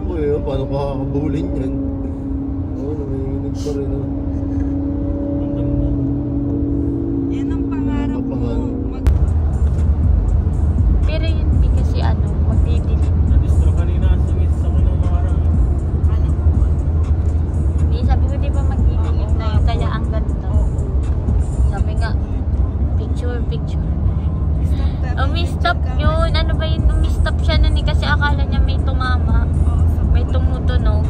po eh. Paano ka kakabulin yan? Oo, nanginginig pa rin. Yan ang pangarap mo. Pero yun di kasi ano, magdidilim. Na-distro kanina, sumit sa mga nakarang. Ano? Hindi, sabi ko di ba magdidilim na yun, kaya ang ganda. Sabi nga, picture. Umi-stop yun. Ano ba yun? Umi-stop siya na kasi akala niya may tumama. May tumutunog.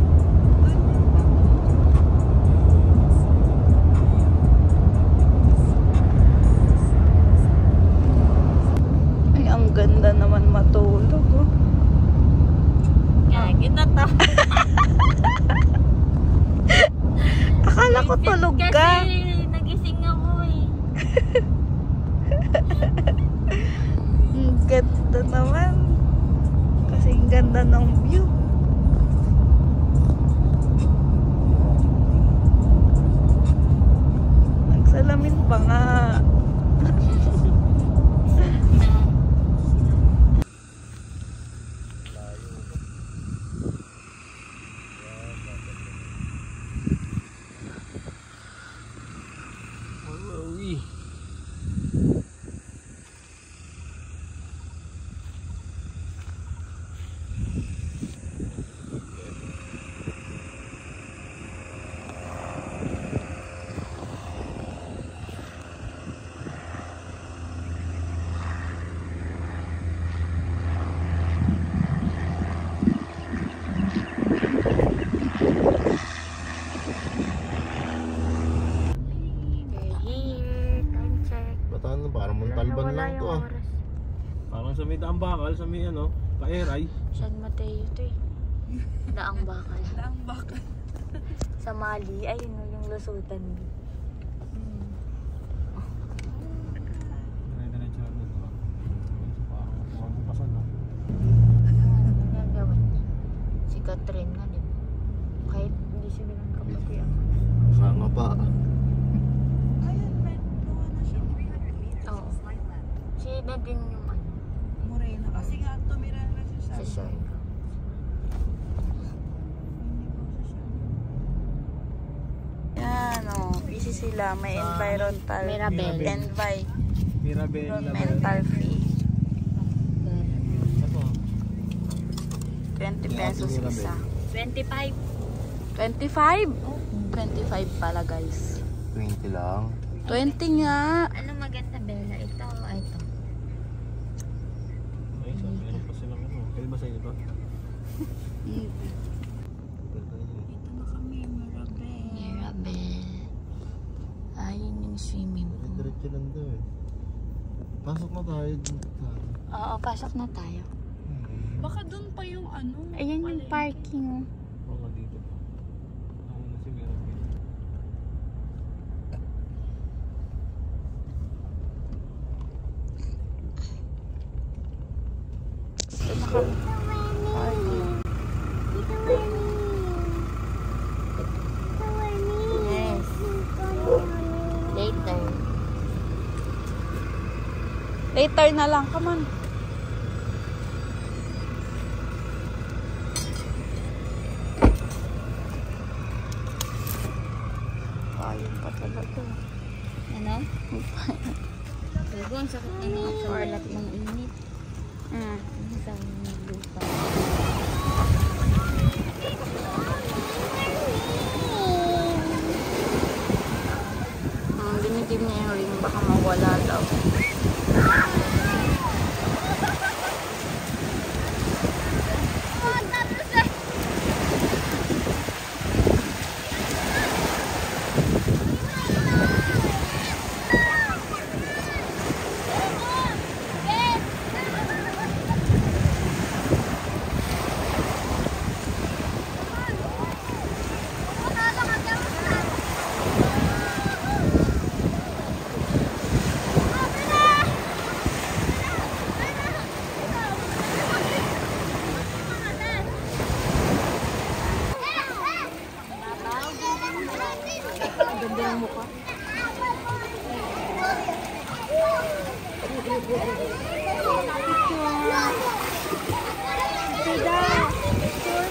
Ay, ang ganda naman matulog. Oh. Gagi na to. Akala ko tulog ka. Kasi nagising ako eh. Ang ganda naman. Kasi ang ganda ng view. Nagsalamin pa nga. Uy. Bataan, parang Montalban lang to ah. Parang sa may daang bakal, sa may ano, Paeray. San Mateo to eh. Daang bakal. Daang bakal. Sa Mali, ayun o yung lusutan. Dire-diretso lang dito. Parang magpasan na. Ano nga gawin? Si Catherine nga din. Kahit hindi sila ng kapatid. Sanga pa. Ayun, may gawa na siya. Oo. Sila din yung ano. Morena. Kasi nga tumira na siya Sa Siargao. Yan o, busy sila. May environmental Mirabel. Mirabel. environmental fee. Ito. 20 pesos isa. 25. 25? 25 pala guys. 20 lang. 20 nga. Ano maganda, Bella? Ito o ito? Ay, so meron pa silang ano. Kailan ba sa inyo to? Dito na kami, Mirabel. Mirabel. Ayun yung swimming pool. Diretso lang daw eh. Pasok na tayo dun. Oo, pasok na tayo. Baka dun pa yung ano. Ayan yung parking. Oo nga dito. Ako na si Mirabel. Dito na kami. Yes. Later. Later na lang, come on. Ayun pa talaga. Ano? Bago, ang sakit na mga kawalat ng init. Sa lupa. Dinidim niya yung ring, baka mawala daw. Ganda yung mukha. Pida! Picture!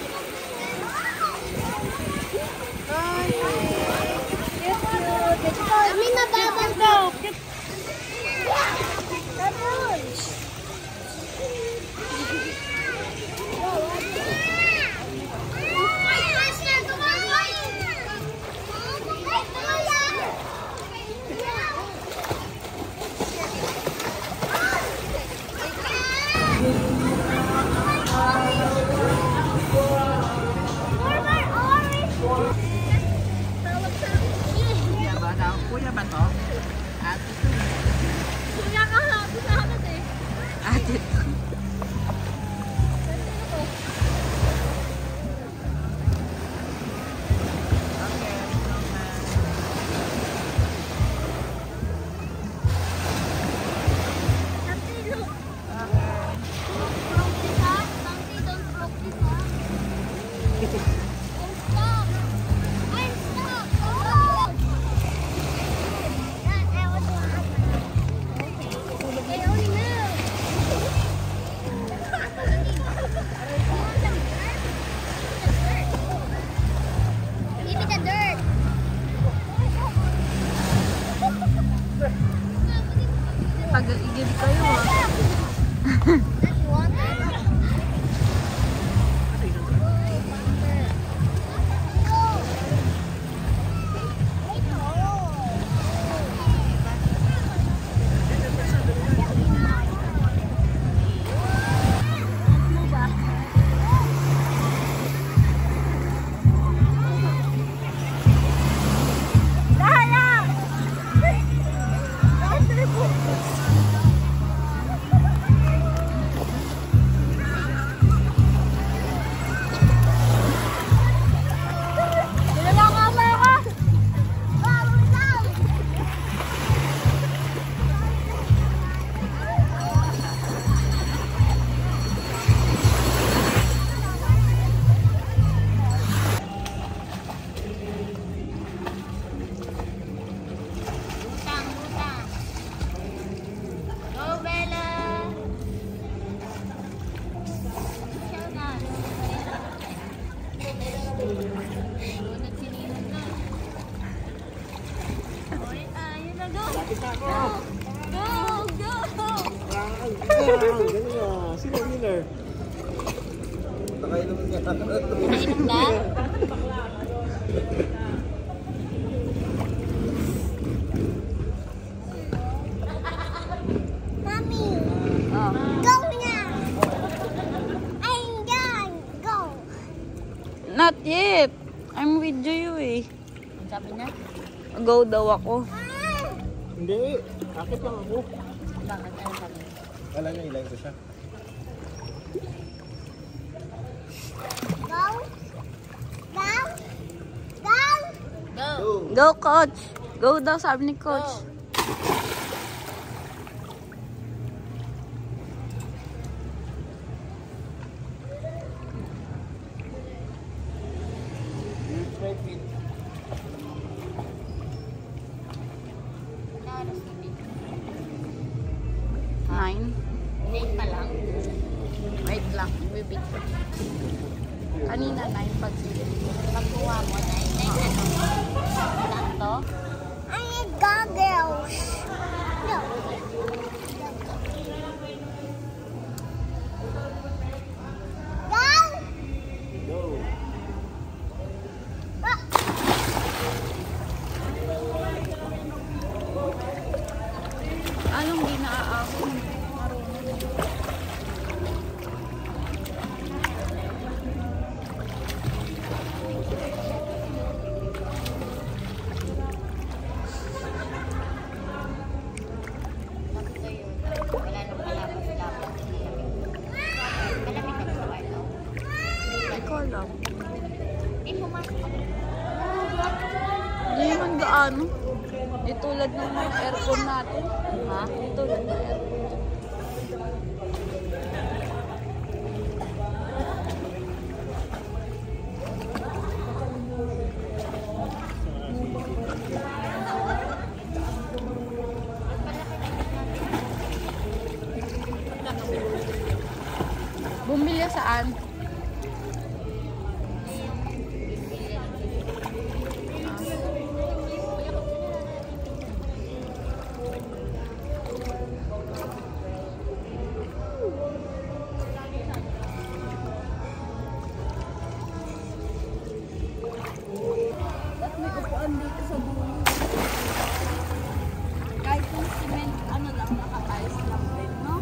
Kuya ba to? Ate to. Kuya ka ha, salamat eh. Ate to. Pag-igib kayo ah. Sino winner? Nakainom niya. Nainom na? Mommy, go now. I'm done. Go. Not yet. I'm with you eh. Ang sabi niya? Go daw ako. Hindi. Akit lang ako. Bakit? Ano sabi? Kala niya ilayin ko siya. Go. Go. Go. Go. Go coach. Go daw sabi ni coach. Straight feet. Nine. 8 pa lang. Wait lang. Bibig. Kanina 9 pag sila. Pagkuha mo, 9 ano? Lang to? I need goggles. No. Go! Go. Anong di naaahon? Bakit yun? Wala nang palaban sa dapat. Malamig na sa kwarto. Hindi ko alam. Hindi pumasok ako. Hindi naman gaano. Di tulad ng mga aircon natin. Ha? Di tulad ng aircon. Bumili saan? Ba't may upuan dito sa dulo? Kahit yung cement, ano lang, naka-tiles lang din, no?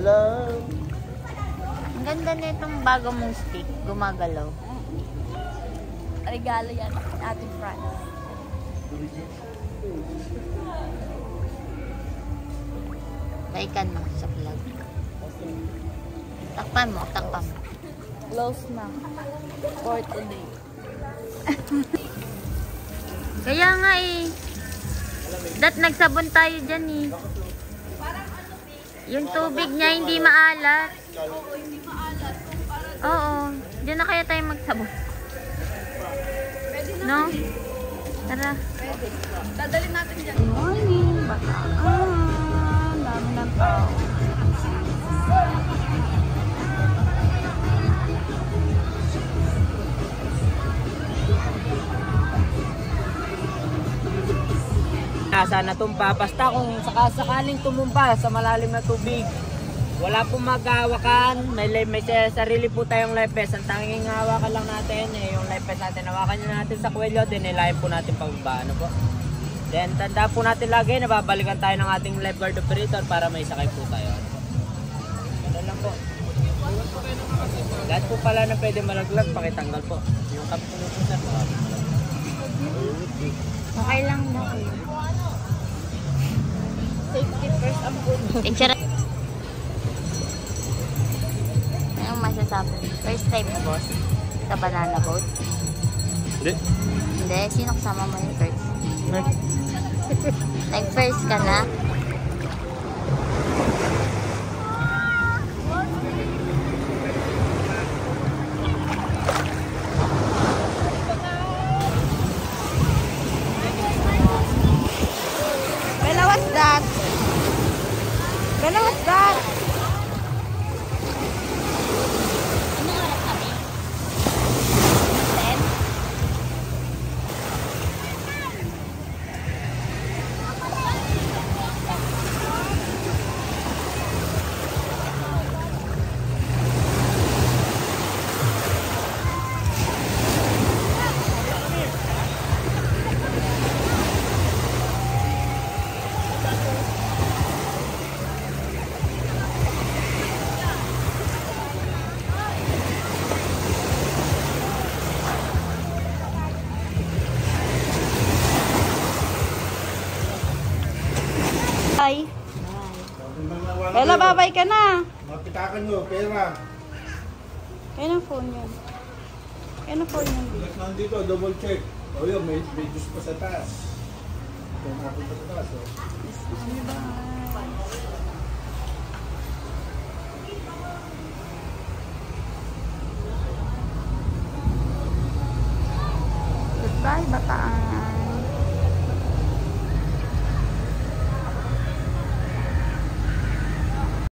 alam. Ang ganda na itong bago mong stick. Gumagalaw. Regalo yan. Ating France. Laikan mo sa vlog. Takpan mo, takpan mo. Close na. For today. Kaya nga eh. Nagsabon tayo dyan eh. Yung tubig niya hindi maalat. Oo. Diyan na kaya tayo magsabon. No? Tara. Dadalhin natin dyan. Good morning. Bataan. Dami ng tao. Sana tumpa. Basta kung sakaling tumumpa sa malalim na tubig, wala pong maghahawakan. May sarili po tayong life vest. Ang tanging hawakan lang natin yung life vest natin. Hawakan nyo natin sa kwelyo, dinilayan po natin pababa. Ano po? Then tanda po natin lagi na babalikan tayo ng ating lifeguard operator para may sakay po tayo. Ano lang po. Lahat po pala na pwede malaglag, pakitanggal po. Yung cup po po sir. Okay lang na. Safety first ang good. Picture. Anong masasabi? First time mo, boss? Sa banana boat? Hindi. Hindi. Sino kasama mo yung first? Nag-first ka na? Bella, what's that? Bella, what's that? Ano oras kami? 10? Bye. Bella, babay ka na. Mapitakan nyo, pera. Kaya ng phone yun. Kaya ng phone yun. Nandito, double check. O yun, may juice pa sa taas. Kaya napunta sa taas, oh. Goodbye, Bataan.